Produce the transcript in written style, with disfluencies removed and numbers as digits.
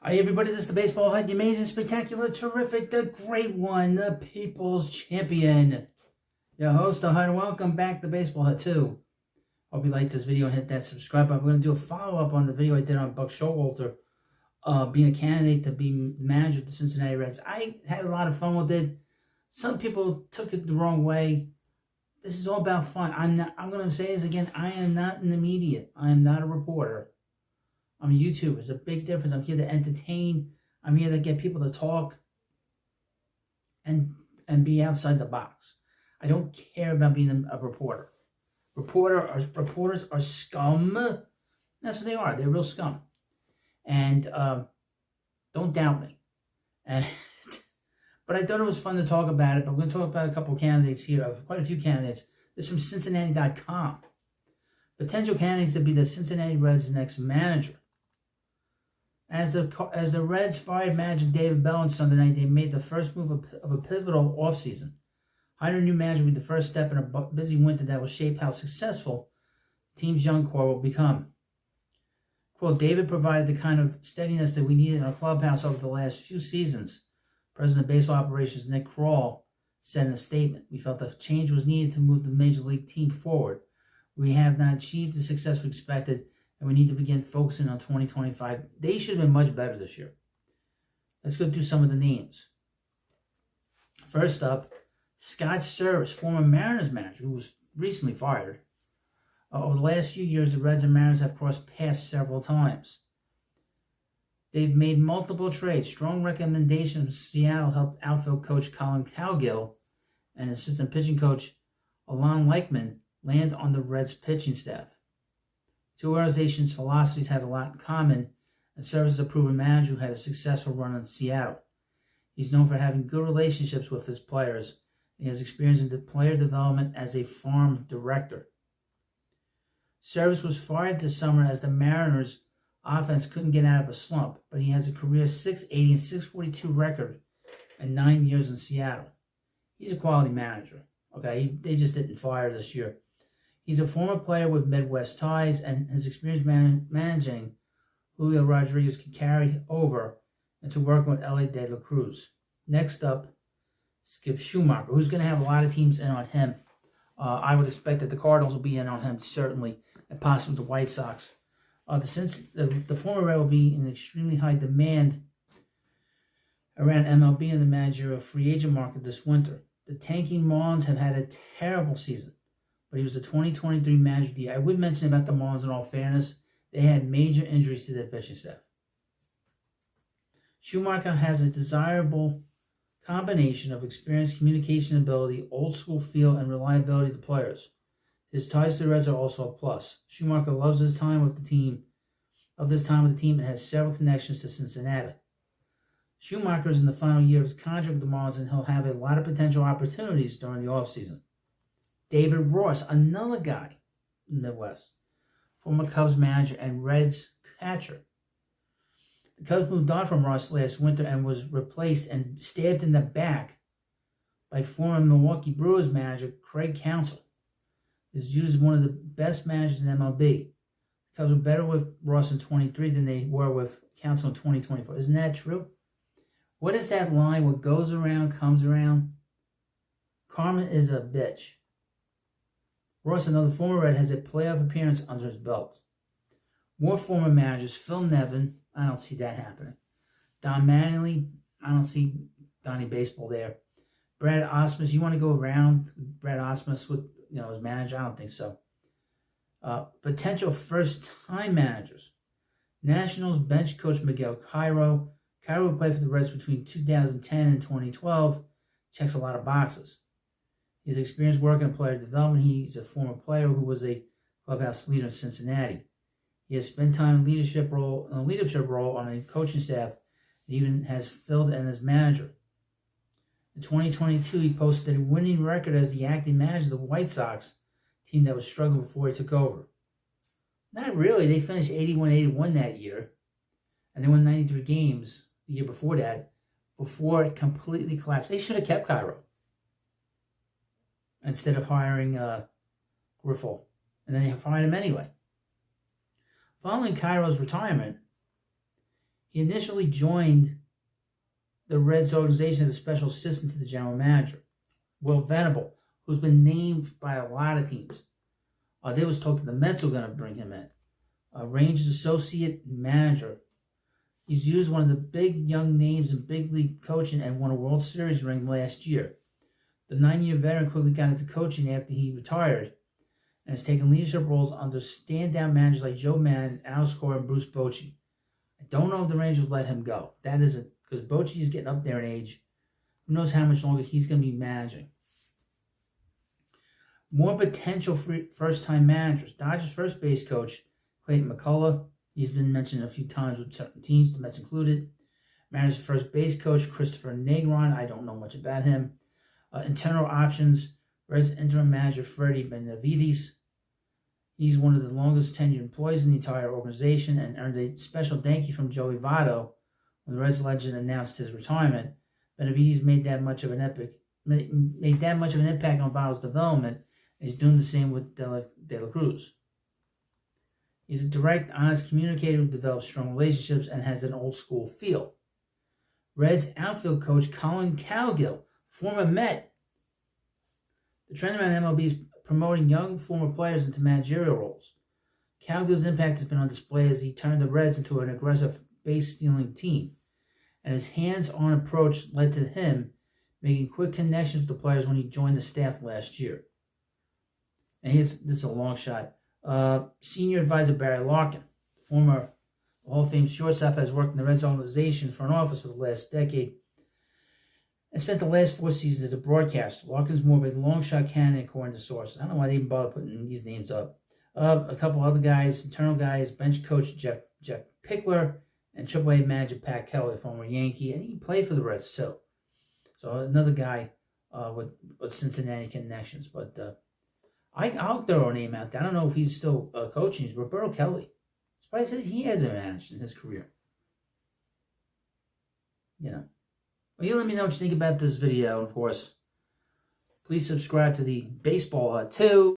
Hi everybody, this is the Baseball Hut, the amazing, spectacular, terrific, the great one, the People's Champion. Your host, the Hut, and welcome back to the Baseball Hut too. Hope you like this video and hit that subscribe button. We're going to do a follow-up on the video I did on Buck Showalter, being a candidate to be manager of the Cincinnati Reds. I had a lot of fun with it. Some people took it the wrong way. This is all about fun. I'm going to say this again. I am not in the media. I am not a reporter. I'm a YouTuber. There's a big difference. I'm here to entertain. I'm here to get people to talk and be outside the box. I don't care about being a reporter. Reporters are scum. That's what they are. They're real scum. And don't doubt me. But I thought it was fun to talk about it. But we're going to talk about a couple of candidates here. Quite a few candidates. This is from Cincinnati.com. Potential candidates to be the Cincinnati Reds' next manager. As the Reds fired manager David Bell on Sunday night, they made the first move of a pivotal offseason. Hiring a new manager will be the first step in a busy winter that will shape how successful the team's young core will become. Quote, David provided the kind of steadiness that we needed in our clubhouse over the last few seasons. President of Baseball Operations Nick Kroll said in a statement, we felt that change was needed to move the Major League team forward. We have not achieved the success we expected, and we need to begin focusing on 2025. They should have been much better this year. Let's go through some of the names. First up, Scott Service, former Mariners manager, who was recently fired. Over the last few years, the Reds and Mariners have crossed paths several times. They've made multiple trades. Strong recommendations from Seattle helped outfield coach Colin Cowgill and assistant pitching coach Alon Leichman land on the Reds pitching staff. Two organizations' philosophies had a lot in common, and Service is a proven manager who had a successful run in Seattle. He's known for having good relationships with his players. He has experience in player development as a farm director. Service was fired this summer as the Mariners' offense couldn't get out of a slump, but he has a career .680 and .642 record and 9 years in Seattle. He's a quality manager. Okay, they just didn't fire this year. He's a former player with Midwest ties, and his experience managing Julio Rodriguez can carry over into working with Ellie De La Cruz. Next up, Skip Schumacher, who's going to have a lot of teams in on him. I would expect that the Cardinals will be in on him, certainly, and possibly the White Sox. The former Red will be in extremely high demand around MLB and the managerial free agent market this winter. The tanking Marlins have had a terrible season, but he was the 2023 manager of the year. I would mention about the Marlins, in all fairness, they had major injuries to their pitching staff. Schumacher has a desirable combination of experience, communication ability, old school feel, and reliability to players. His ties to the Reds are also a plus. Schumacher loves his time with the team, and has several connections to Cincinnati. Schumacher is in the final year of his contract with the Marlins, and he'll have a lot of potential opportunities during the offseason. David Ross, another guy in the Midwest, former Cubs manager and Reds catcher. The Cubs moved on from Ross last winter and was replaced and stabbed in the back by former Milwaukee Brewers manager Craig Counsell. Is viewed as one of the best managers in MLB. The Cubs were better with Ross in 23 than they were with Counsell in 2024. Isn't that true? What is that line? What goes around comes around. Karma is a bitch. Ross, another former Red, has a playoff appearance under his belt. More former managers. Phil Nevin. I don't see that happening. Don Mattingly. I don't see Donnie Baseball there. Brad Ausmus. You want to go around Brad Ausmus with his manager? I don't think so. Potential first-time managers. Nationals bench coach Miguel Cairo. Cairo played for the Reds between 2010 and 2012. Checks a lot of boxes. He has experience working in player development. He's a former player who was a clubhouse leader in Cincinnati. He has spent time in a leadership role on a coaching staff, and even has filled in as manager. In 2022, he posted a winning record as the acting manager of the White Sox, team that was struggling before he took over. Not really. They finished 81-81 that year, and they won 93 games the year before that, before it completely collapsed. They should have kept Cairo instead of hiring Griffel, and then they fired him anyway. Following Cairo's retirement, He initially joined the Reds organization as a special assistant to the general manager, Will Venable, who's been named by a lot of teams. There was talk that the Mets were going to bring him in. Rangers associate manager. He's used one of the big young names in big league coaching and won a World Series ring last year. The 9-year veteran quickly got into coaching after he retired and has taken leadership roles under stand-down managers like Joe Mann, Alex Cora, and Bruce Bochy. I don't know if the Rangers let him go. That isn't, because Bochy is getting up there in age. Who knows how much longer he's going to be managing. More potential first-time managers. Dodgers first base coach Clayton McCullough. He's been mentioned a few times with certain teams, the Mets included. Mariners first base coach Christopher Negron. I don't know much about him. Internal options. Reds interim manager Freddie Benavides. He's one of the longest tenured employees in the entire organization and earned a special thank you from Joey Votto when the Reds legend announced his retirement. Benavides made that much of an impact on Votto's development, and he's doing the same with De La Cruz. He's a direct, honest communicator who develops strong relationships and has an old-school feel. Reds outfield coach Colin Cowgill, former Met. The trend around MLB is promoting young former players into managerial roles. Cowgill's impact has been on display as he turned the Reds into an aggressive base-stealing team, and his hands-on approach led to him making quick connections with the players when he joined the staff last year. And this is a long shot. Senior advisor Barry Larkin, former Hall of Fame shortstop, has worked in the Reds organization front office for the last decade and spent the last 4 seasons as a broadcaster. Larkin's more of a long shot candidate according to sources. I don't know why they even bother putting these names up. A couple other guys, internal guys, bench coach Jeff Pickler, and AAA manager Pat Kelly, former Yankee, and he played for the Reds too. So another guy with Cincinnati connections, but I'll throw a name out there. I don't know if he's still coaching. He's Roberto Kelly. Surprised that he hasn't managed in his career. You know. Well, you let me know what you think about this video. Of course, please subscribe to the Baseball Hut too.